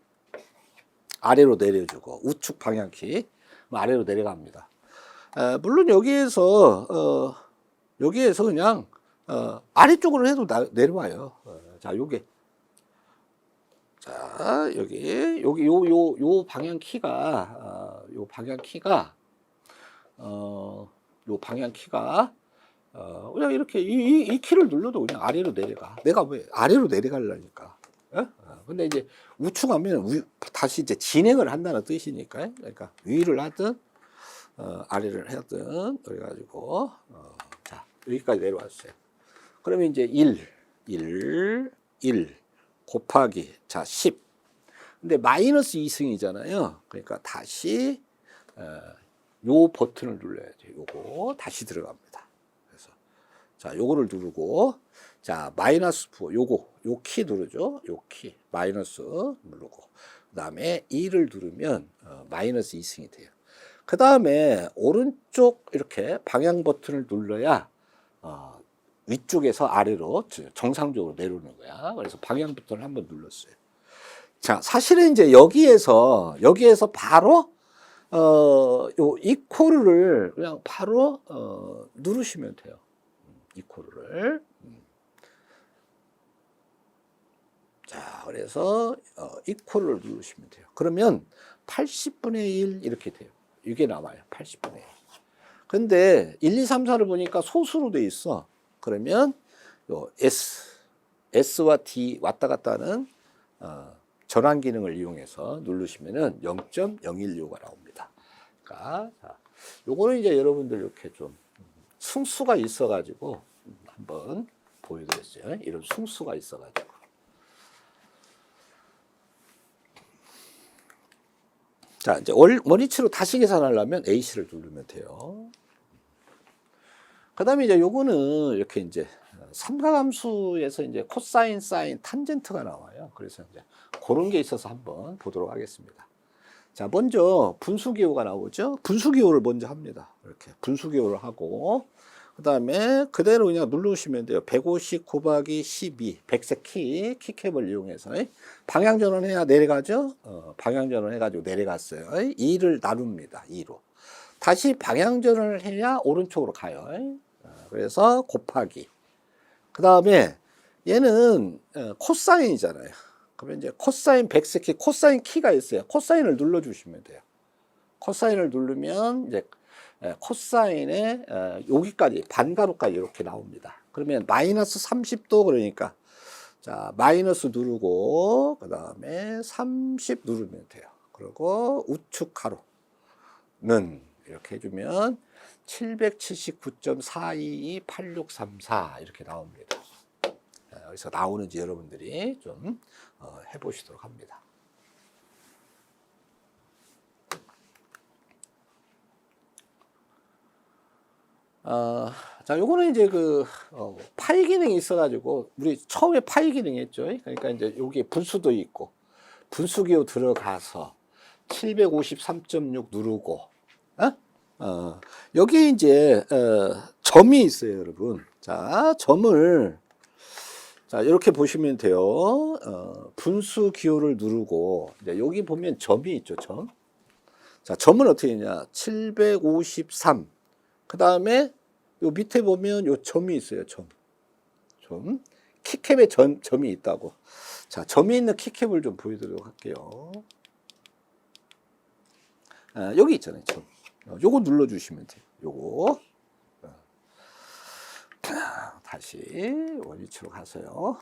아래로 내려주고, 우측 방향키 아래로 내려갑니다. 물론 여기에서 그냥 아래쪽으로 해도 내려와요. 자, 요게 자, 여기 요 방향 키가 요 방향 키가 그냥 이렇게 이 키를 눌러도 그냥 아래로 내려가. 내가 왜 아래로 내려가려니까. 근데 이제 우측하면 다시 이제 진행을 한다는 뜻이니까. 그러니까 위를 하든 아래를 하든 그래가지고 자, 여기까지 내려왔어요. 그러면 이제 1 곱하기 자 10. 근데 마이너스 2승이잖아요. 그러니까 다시 요 버튼을 눌러야 돼요. 요거 다시 들어갑니다. 그래서 자, 요거를 누르고, 자, 마이너스 4 요거 요 키 누르죠. 요 키 마이너스 누르고, 그다음에 2를 누르면 마이너스 2승이 돼요. 그 다음에 오른쪽 이렇게 방향 버튼을 눌러야 위쪽에서 아래로 정상적으로 내려오는 거야. 그래서 방향 버튼을 한번 눌렀어요. 자, 사실은 이제 여기에서 바로 요 이퀄을 그냥 바로 누르시면 돼요. 이퀄을. 자, 그래서 이퀄을 누르시면 돼요. 그러면 80분의 1 이렇게 돼요. 이게 나와요. 80분의 1. 근데 1, 2, 3, 4를 보니까 소수로 돼 있어. 그러면 요 S와 D 왔다 갔다 하는 전환 기능을 이용해서 누르시면은 0.016가 나옵니다. 그러니까 자, 요거는 이제 여러분들 이렇게 좀 승수가 있어가지고 한번 보여드렸어요. 이런 승수가 있어가지고. 자, 이제 원위치로 다시 계산하려면 A씨를 누르면 돼요. 그 다음에 이제 요거는 이렇게 이제 삼각함수에서 이제 코사인, 사인, 탄젠트가 나와요. 그래서 이제 그런 게 있어서 한번 보도록 하겠습니다. 자, 먼저 분수기호가 나오죠. 분수기호를 먼저 합니다. 이렇게 분수기호를 하고, 그 다음에 그대로 그냥 누르시면 돼요. 150 곱하기 12, 백색 키캡을 이용해서 방향전환 해야 내려가죠. 방향전환 해가지고 내려갔어요. 2를 나눕니다. 2로. 다시 방향전환을 해야 오른쪽으로 가요. 그래서 곱하기. 그 다음에 얘는 코사인이잖아요. 그러면 이제 코사인 백색 키, 코사인 키가 있어요. 코사인을 눌러주시면 돼요. 코사인을 누르면 이제 코사인의 여기까지 반가로까지 이렇게 나옵니다. 그러면 마이너스 30도 그러니까 자, 마이너스 누르고 그 다음에 30 누르면 돼요. 그리고 우측 가로는 이렇게 해주면 779.4228634 이렇게 나옵니다. 여기서 나오는지 여러분들이 좀 해보시도록 합니다. 자, 요거는 이제 파이 기능이 있어가지고, 우리 처음에 파이 기능 했죠. 그러니까 이제 여기 분수도 있고, 분수기호 들어가서 753.6 누르고, 여기 이제, 점이 있어요, 여러분. 자, 점을, 자, 이렇게 보시면 돼요. 분수 기호를 누르고, 이제 여기 보면 점이 있죠, 점. 자, 점은 어떻게 되냐. 753. 그 다음에 요 밑에 보면 요 점이 있어요, 점. 키캡에 점이 있다고. 자, 점이 있는 키캡을 좀 보여드리도록 할게요. 여기 있잖아요, 점. 요거 눌러주시면 돼요. 요거. 다시 원위치로 가서요.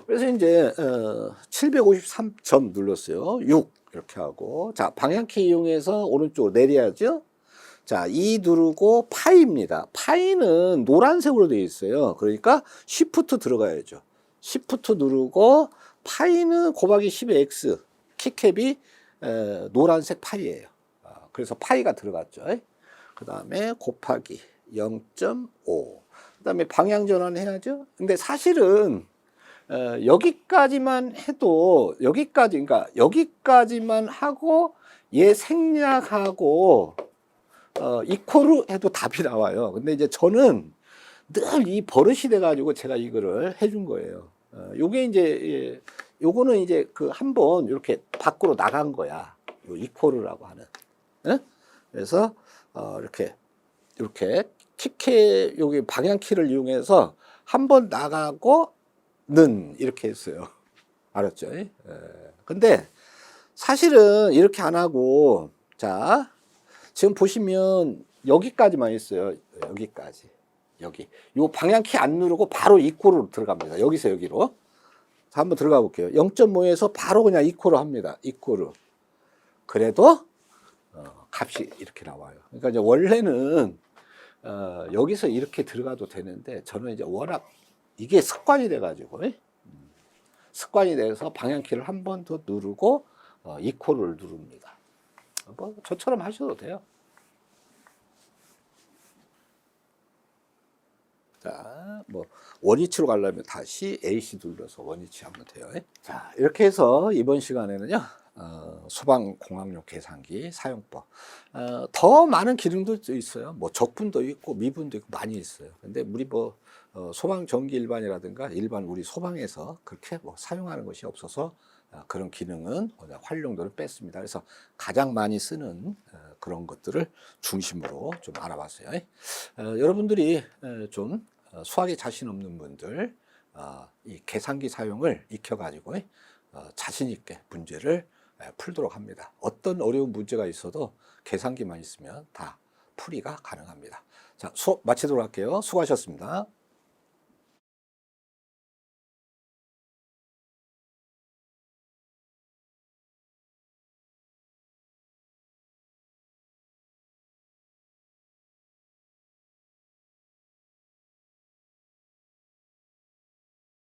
그래서 이제 753점 눌렀어요. 6 이렇게 하고, 자 방향키 이용해서 오른쪽으로 내려야죠. 자, 2 누르고 파이입니다. 파이는 노란색으로 되어 있어요. 그러니까 Shift 들어가야죠. Shift 누르고 파이는 곱하기 10의 X, 키캡이 노란색 파이예요. 그래서 파이가 들어갔죠. 그 다음에 곱하기 0.5. 그 다음에 방향 전환 해야죠. 근데 사실은 여기까지만 해도 그러니까 여기까지만 하고 얘 생략하고 이코르 해도 답이 나와요. 근데 이제 저는 늘 이 버릇이 돼가지고 제가 이거를 해준 거예요. 요게 이제 요거는 이제 그 한번 이렇게 밖으로 나간 거야. 요 이코르라고 하는. 예? 그래서 이렇게 키케 여기 방향키를 이용해서 한번 나가고는 이렇게 했어요. 알았죠? 근데 사실은 이렇게 안 하고, 자 지금 보시면 여기까지만 있어요. 여기까지. 여기. 요 방향키 안 누르고 바로 이코르로 들어갑니다. 여기서 여기로. 자, 한번 들어가 볼게요. 0.5에서 바로 그냥 이코르 합니다. 이코르. 그래도 값이 이렇게 나와요. 그러니까 이제 원래는 여기서 이렇게 들어가도 되는데 저는 이제 워낙 이게 습관이 돼가지고 습관이 돼서 방향키를 한 번 더 누르고 이코르를 누릅니다. 뭐 저처럼 하셔도 돼요. 자, 뭐 원위치로 가려면 다시 AC 눌러서 원위치 하면 돼요. 자, 이렇게 해서 이번 시간에는요, 소방공학용 계산기 사용법. 더 많은 기능도 있어요. 뭐 적분도 있고 미분도 있고 많이 있어요. 근데 우리 뭐 소방 전기 일반이라든가 일반 우리 소방에서 그렇게 뭐 사용하는 것이 없어서 그런 기능은 활용도를 뺐습니다. 그래서 가장 많이 쓰는 그런 것들을 중심으로 좀 알아봤어요. 여러분들이 좀 수학에 자신 없는 분들 이 계산기 사용을 익혀가지고 자신 있게 문제를 풀도록 합니다. 어떤 어려운 문제가 있어도 계산기만 있으면 다 풀이가 가능합니다. 자, 수업 마치도록 할게요. 수고하셨습니다.